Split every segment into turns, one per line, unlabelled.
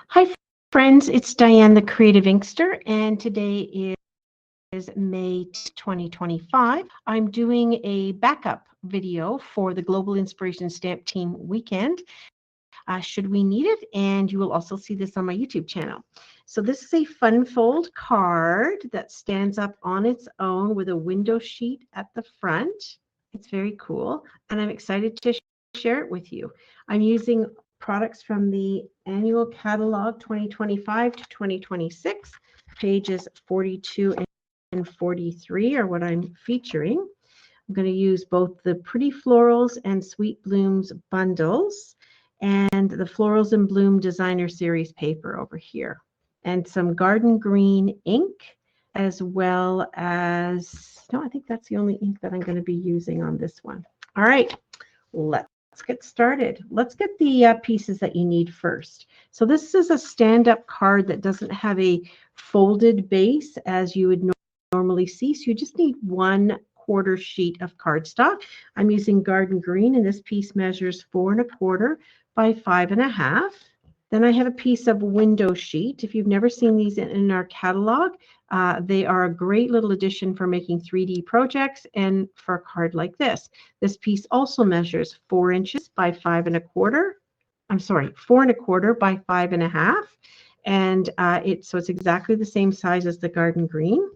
Hi, friends. It's Diane, the Creative Inkster, and today is May 2025. I'm doing a backup video for the Global Inspiration Stamp Team Weekend, should we need it, and you will also see this on my YouTube channel. So this is a fun fold card that stands up on its own with a window sheet at the front. It's very cool, and I'm excited to share it with you. I'm using products from the annual catalog 2025 to 2026. Pages 42 and 43 are what I'm featuring. I'm going to use both the Pretty Florals and Sweet Blooms bundles and the Florals and Bloom Designer Series paper over here, and some Garden Green ink, as well as, no, I think that's the only ink that I'm going to be using on this one. All right, let's get started. Let's get the pieces that you need first. So this is a stand-up card that doesn't have a folded base as you would normally see. So you just need 1/4 sheet of cardstock. I'm using Garden Green, and this piece measures 4 1/4 by 5 1/2. Then I have a piece of window sheet. If you've never seen these in our catalog, they are a great little addition for making 3D projects and for a card like this. This piece also measures 4 inches by 5 1/4. I'm sorry, 4 1/4 by 5 1/2. And so it's exactly the same size as the Garden Green.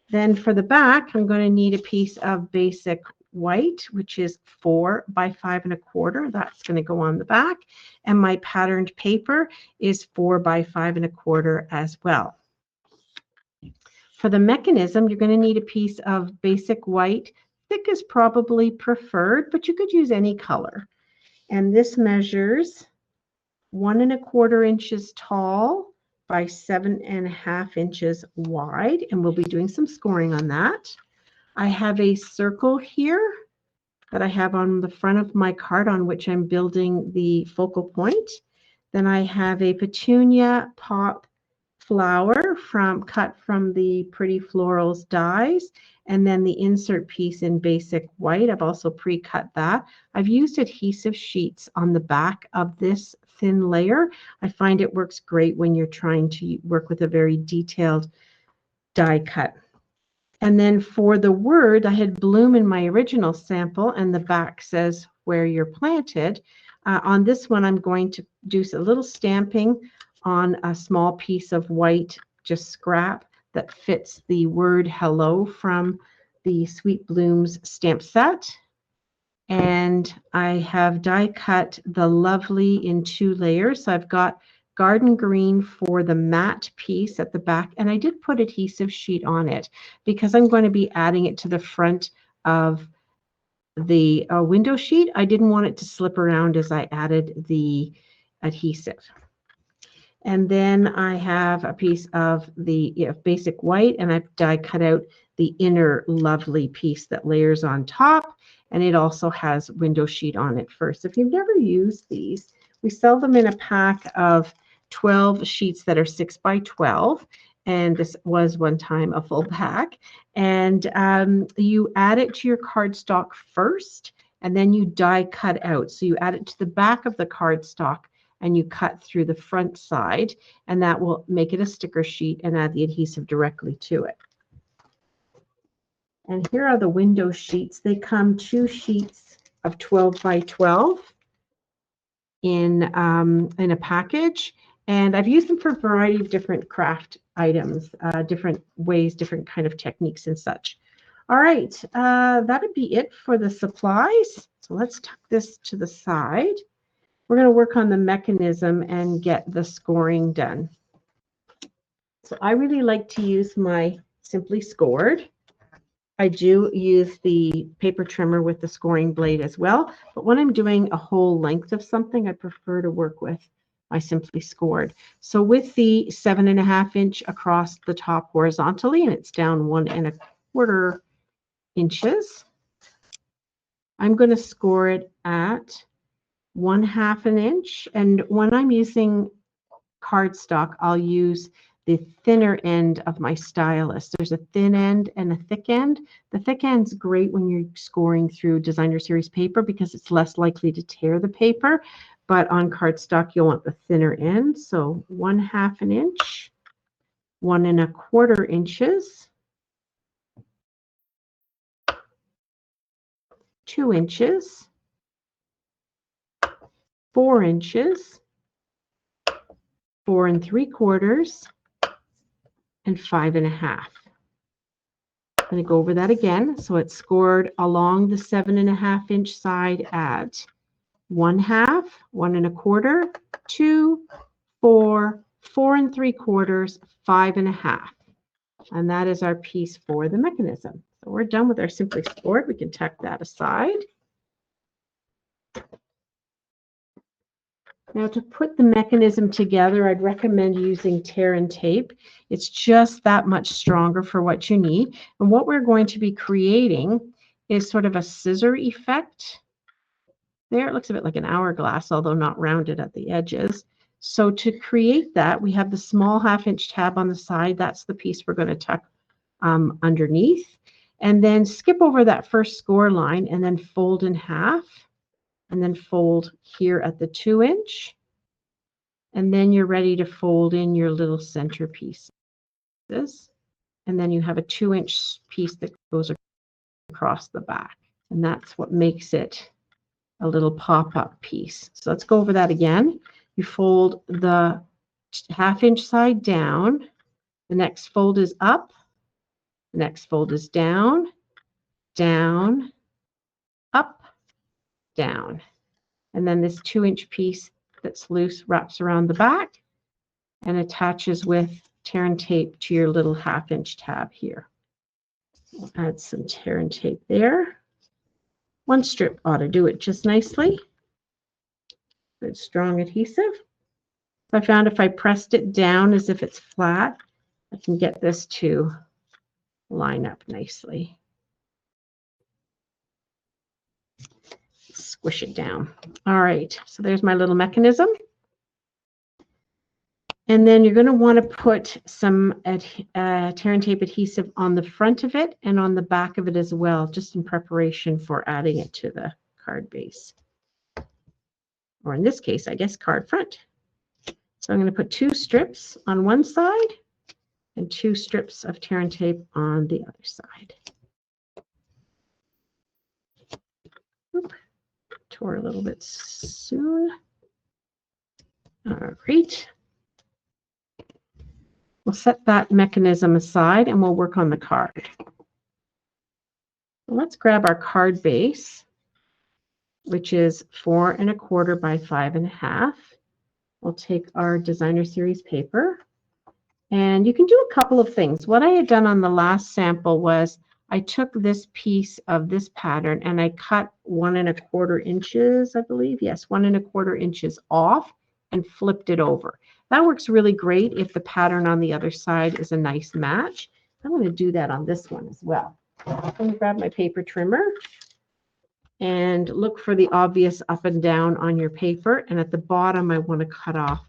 Then for the back, I'm going to need a piece of basic white, which is 4 by 5 1/4. That's going to go on the back. And my patterned paper is 4 by 5 1/4 as well. For the mechanism, you're going to need a piece of basic white. Thick is probably preferred, but you could use any color. And this measures 1 1/4 inches tall by 7 1/2 inches wide, and we'll be doing some scoring on that. I have a circle here that I have on the front of my card on which I'm building the focal point. Then I have a petunia pop flower cut from the Pretty Florals dies, and then the insert piece in basic white. I've also pre-cut that. I've used adhesive sheets on the back of this thin layer. I find it works great when you're trying to work with a very detailed die cut. And then for the word, I had bloom in my original sample, and the back says where you're planted. On this one, I'm going to do a little stamping on a small piece of white, just scrap, that fits the word hello from the Sweet Blooms stamp set. And I have die cut the lovely in 2 layers. So I've got Garden Green for the matte piece at the back, and I did put adhesive sheet on it because I'm going to be adding it to the front of the window sheet. I didn't want it to slip around as I added the adhesive. And then I have a piece of the basic white, and I've die cut out the inner lovely piece that layers on top, and it also has window sheet on it first. If you've never used these, we sell them in a pack of 12 sheets that are 6 by 12, and this was one time a full pack. And you add it to your cardstock first, and then you die cut out. So you add it to the back of the cardstock, and you cut through the front side, and that will make it a sticker sheet and add the adhesive directly to it. And here are the window sheets. They come 2 sheets of 12 by 12 in a package, and I've used them for a variety of different craft items, different ways, different kind of techniques and such. All right, that'd be it for the supplies. So let's tuck this to the side. We're going to work on the mechanism and get the scoring done. So I really like to use my Simply Scored. I do use the paper trimmer with the scoring blade as well, but when I'm doing a whole length of something, I prefer to work with my Simply Scored. So with the 7 1/2 inch across the top horizontally, and it's down 1 1/4 inches, I'm going to score it at 1/2 an inch. And when I'm using cardstock, I'll use the thinner end of my stylus. There's a thin end and a thick end. The thick end's great when you're scoring through designer series paper because it's less likely to tear the paper. but on cardstock, you'll want the thinner end. So 1/2 an inch, 1 1/4 inches, 2 inches, 4 inches, 4 3/4, and 5 1/2. I'm going to go over that again. So it's scored along the 7 1/2 inch side at 1/2, 1 1/4, 2, 4, 4 3/4, 5 1/2. And that is our piece for the mechanism. So we're done with our simply scored. We can tuck that aside. Now to put the mechanism together, I'd recommend using tear and tape. It's just that much stronger for what you need. And what we're going to be creating is sort of a scissor effect. There, it looks a bit like an hourglass, although not rounded at the edges. So to create that, we have the small 1/2 inch tab on the side. That's the piece we're going to tuck underneath. And then skip over that first score line and then fold in half. And then fold here at the 2 inch. And then you're ready to fold in your little center pieces. And then you have a 2 inch piece that goes across the back. And that's what makes it a little pop-up piece. So let's go over that again. You fold the 1/2 inch side down. The next fold is up. The next fold is down, down, up, down. And then this 2 inch piece that's loose wraps around the back and attaches with tear and tape to your little 1/2 inch tab here. We'll add some tear and tape there. One strip ought to do it just nicely. Good strong adhesive. I found if I pressed it down as if it's flat, I can get this to line up nicely. Squish it down. All right, so there's my little mechanism. And then you're going to want to put some tear and tape adhesive on the front of it and on the back of it as well, just in preparation for adding it to the card base. Or in this case, I guess card front. So I'm going to put 2 strips on one side and 2 strips of tear and tape on the other side. Oop. Tore a little bit soon. All right. We'll set that mechanism aside and we'll work on the card. Let's grab our card base, which is 4 1/4 by 5 1/2. We'll take our designer series paper and you can do a couple of things. What I had done on the last sample was I took this piece of this pattern and I cut 1 1/4 inches, I believe. Yes, 1 1/4 inches off and flipped it over. That works really great if the pattern on the other side is a nice match. I'm going to do that on this one as well. I'm going to grab my paper trimmer and look for the obvious up and down on your paper. And at the bottom, I want to cut off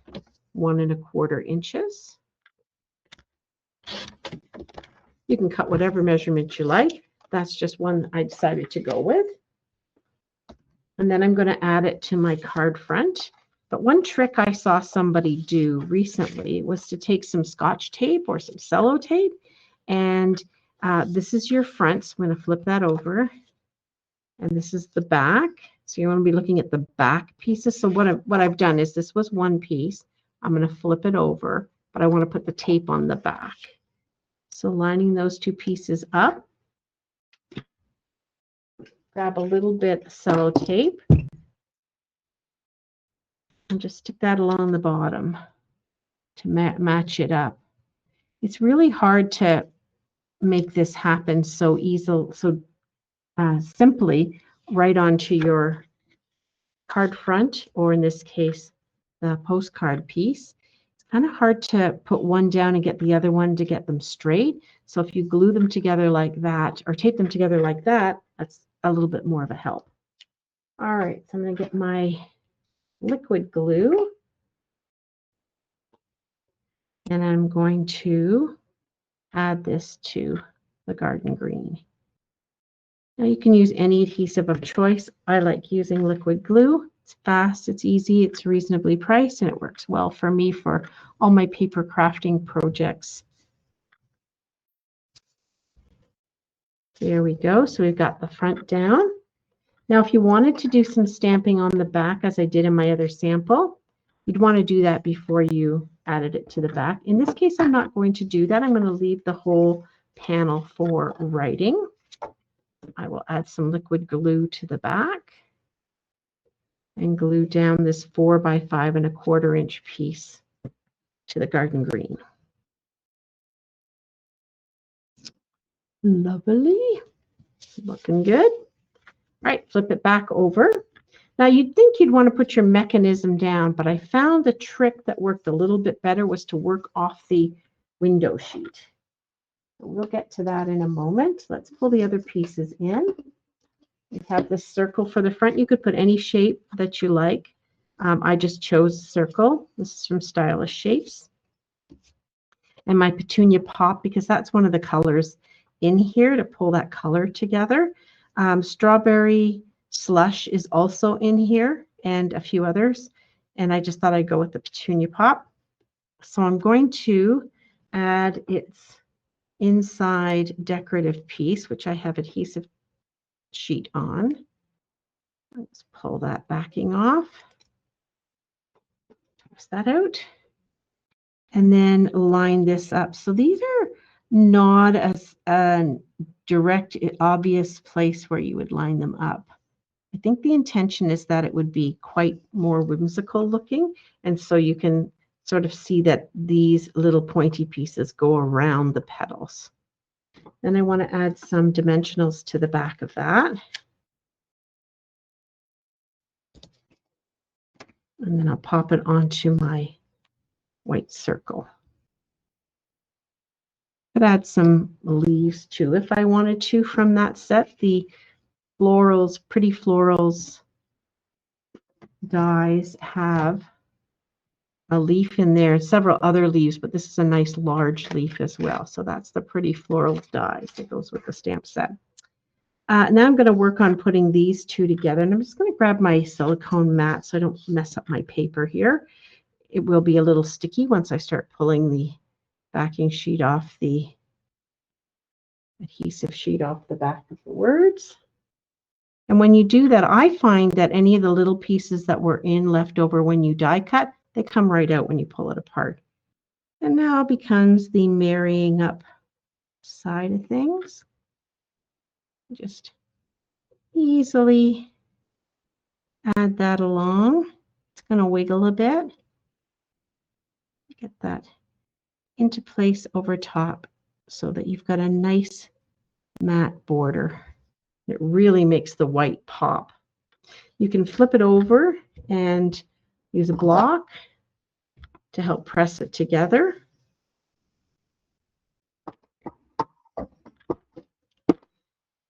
1 1/4 inches. You can cut whatever measurement you like. That's just one I decided to go with. And then I'm going to add it to my card front. But one trick I saw somebody do recently was to take some Scotch tape or some cello tape. And this is your front. So I'm going to flip that over. And this is the back. So you want to be looking at the back pieces. So what I've done is this was one piece. I'm going to flip it over, but I want to put the tape on the back. So lining those 2 pieces up. Grab a little bit of cello tape. And just stick that along the bottom to match it up. It's really hard to make this happen so simply right onto your card front, or in this case, the postcard piece. It's kind of hard to put one down and get the other one to get them straight. So if you glue them together like that or tape them together like that, that's a little bit more of a help. All right, so I'm going to get my liquid glue and I'm going to add this to the garden green. Now you can use any adhesive of choice. I like using liquid glue. It's fast, it's easy, it's reasonably priced, and it works well for me for all my paper crafting projects. There we go. So we've got the front down. Now, if you wanted to do some stamping on the back, as I did in my other sample, you'd want to do that before you added it to the back. In this case, I'm not going to do that. I'm going to leave the whole panel for writing. I will add some liquid glue to the back and glue down this 4 by 5 1/4 inch piece to the garden green. Lovely. Looking good. All right, flip it back over. Now, you'd think you'd want to put your mechanism down, but I found the trick that worked a little bit better was to work off the window sheet. We'll get to that in a moment. Let's pull the other pieces in. We have this circle for the front. You could put any shape that you like. I just chose circle. This is from Stylish Shapes. And my petunia pop, because that's one of the colors in here to pull that color together. Strawberry slush is also in here and a few others. And I just thought I'd go with the petunia pop. So I'm going to add its inside decorative piece, which I have adhesive sheet on. Let's pull that backing off. Toss that out. And then line this up. So these are not as a direct, obvious place where you would line them up. I think the intention is that it would be quite more whimsical looking. And so you can sort of see that these little pointy pieces go around the petals. Then I want to add some dimensionals to the back of that. And then I'll pop it onto my white circle. Could add some leaves too if I wanted to from that set. The florals, Pretty Florals dies have a leaf in there, several other leaves, but this is a nice large leaf as well. So that's the Pretty Floral dies that goes with the stamp set. Now I'm going to work on putting these two together, and I'm just going to grab my silicone mat so I don't mess up my paper here. It will be a little sticky once I start pulling the backing sheet off, the adhesive sheet off the back of the words. And when you do that, I find that any of the little pieces that were in left over when you die cut, they come right out when you pull it apart. And now becomes the marrying up side of things. Just easily add that along. It's going to wiggle a bit. Get that into place over top so that you've got a nice matte border. It really makes the white pop. You can flip it over and use a block to help press it together.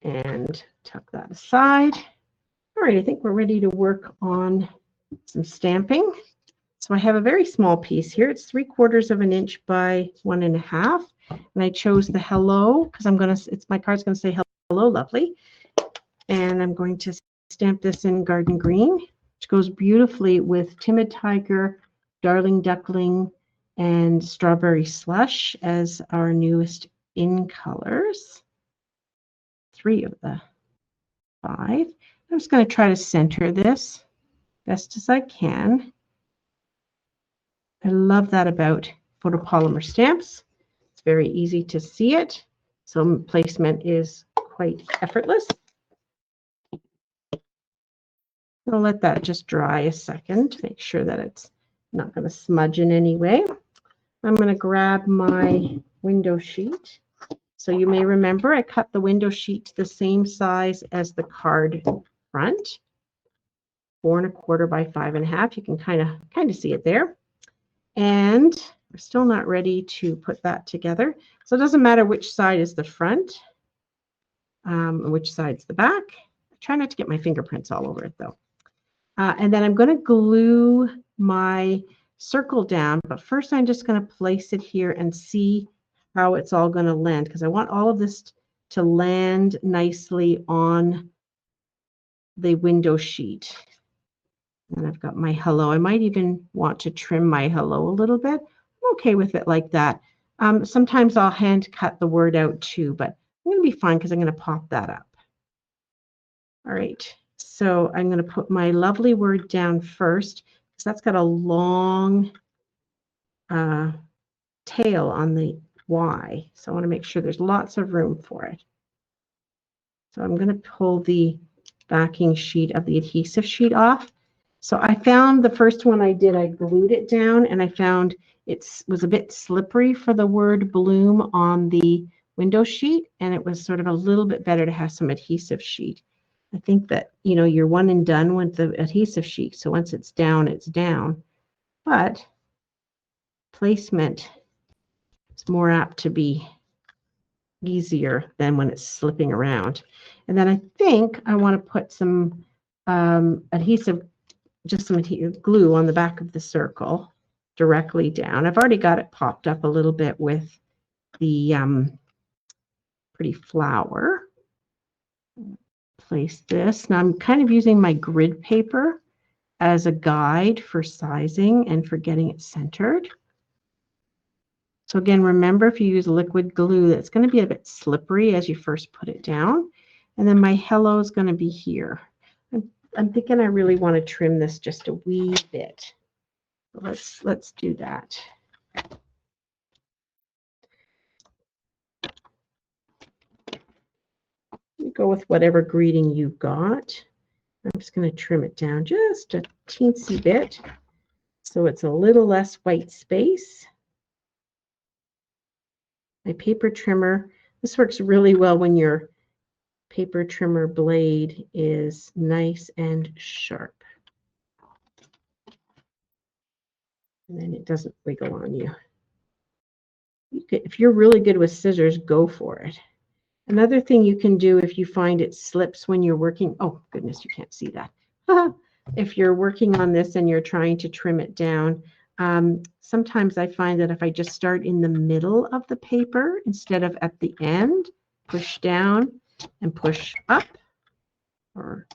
And tuck that aside. All right, I think we're ready to work on some stamping. So I have a very small piece here. It's 3/4 of an inch by 1.5. And I chose the hello because my card's gonna say hello, lovely. And I'm going to stamp this in garden green, which goes beautifully with Timid Tiger, Darling Duckling, and Strawberry Slush as our newest in colors. 3 of the 5. I'm just going to try to center this best as I can. I love that about photopolymer stamps. It's very easy to see it. So placement is quite effortless. I'll let that just dry a second to make sure that it's not going to smudge in any way. I'm going to grab my window sheet. So you may remember I cut the window sheet to the same size as the card front, 4 1/4 by 5.5. You can kind of see it there. And we're still not ready to put that together. So it doesn't matter which side is the front, and which side's the back. I try not to get my fingerprints all over it though. And then I'm going to glue my circle down, but first I'm just going to place it here and see how it's all going to land, because I want all of this to land nicely on the window sheet. And I've got my hello. I might even want to trim my hello a little bit. I'm okay with it like that. Sometimes I'll hand cut the word out too, but I'm going to be fine because I'm going to pop that up. All right, so I'm going to put my lovely word down first because that's got a long tail on the Y. So I want to make sure there's lots of room for it. So I'm going to pull the backing sheet of the adhesive sheet off. So I found the first one I did, I glued it down and I found it was a bit slippery for the word bloom on the window sheet, and it was sort of a little bit better to have some adhesive sheet. I think that, you know, you're one and done with the adhesive sheet. So once it's down, it's down. But placement is more apt to be easier than when it's slipping around. And then I think I want to put some adhesive, just some glue on the back of the circle directly down. I've already got it popped up a little bit with the pretty flower. Place this. Now I'm kind of using my grid paper as a guide for sizing and for getting it centered. So again, remember, if you use liquid glue, that's going to be a bit slippery as you first put it down. And then my hello is going to be here. I'm thinking I really want to trim this just a wee bit. Let's do that. You go with whatever greeting you've got. I'm just going to trim it down just a teensy bit so it's a little less white space. My paper trimmer, this works really well when your paper trimmer blade is nice and sharp. And then it doesn't wiggle on you. If you're really good with scissors, go for it. Another thing you can do if you find it slips when you're working, oh goodness, you can't see that. If you're working on this and you're trying to trim it down, sometimes I find that if I just start in the middle of the paper instead of at the end, push down and push up or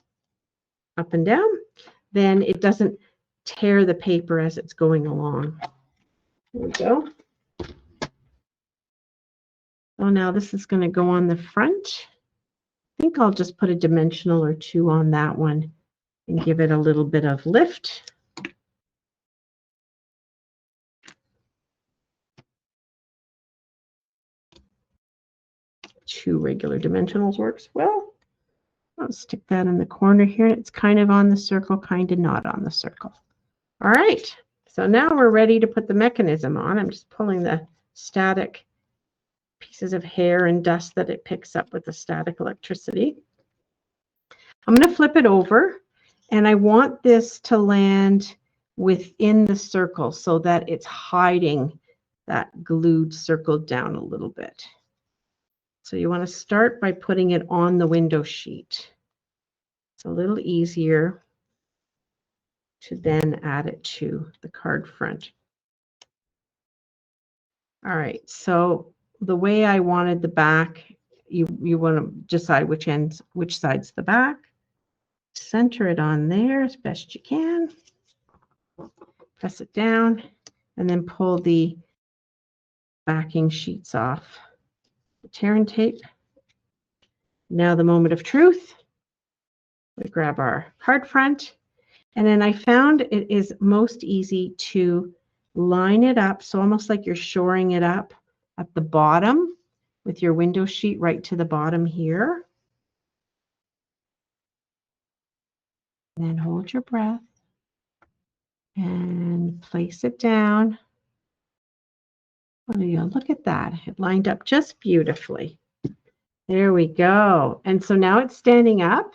up and down, then it doesn't tear the paper as it's going along. There we go. So now this is going to go on the front. I think I'll just put a dimensional or two on that one and give it a little bit of lift. Two regular dimensionals works well. I'll stick that in the corner here. It's kind of on the circle, kind of not on the circle. All right, so now we're ready to put the mechanism on. I'm just pulling the static pieces of hair and dust that it picks up with the static electricity. I'm going to flip it over, and I want this to land within the circle so that it's hiding that glued circle down a little bit. So you want to start by putting it on the window sheet. It's a little easier to then add it to the card front. All right, so the way I wanted the back, you want to decide which side's the back. Center it on there as best you can. Press it down and then pull the backing sheets off the tear and tape. Now the moment of truth. We grab our card front, and then I found it is most easy to line it up, so almost like you're shoring it up at the bottom with your window sheet right to the bottom here. And then hold your breath and place it down. Oh, yeah, look at that. It lined up just beautifully. There we go. And so now it's standing up,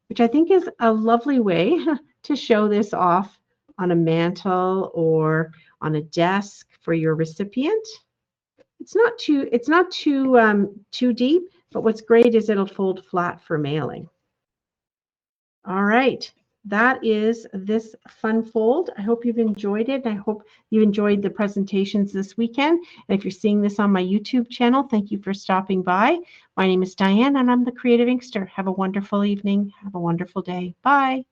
which I think is a lovely way to show this off on a mantle or on a desk for your recipient. It's not too deep, but what's great is it'll fold flat for mailing. All right, that is this fun fold. I hope you've enjoyed it. I hope you enjoyed the presentations this weekend. And if you're seeing this on my YouTube channel, thank you for stopping by. My name is Diane, and I'm the Creative Inkster. Have a wonderful evening. Have a wonderful day. Bye.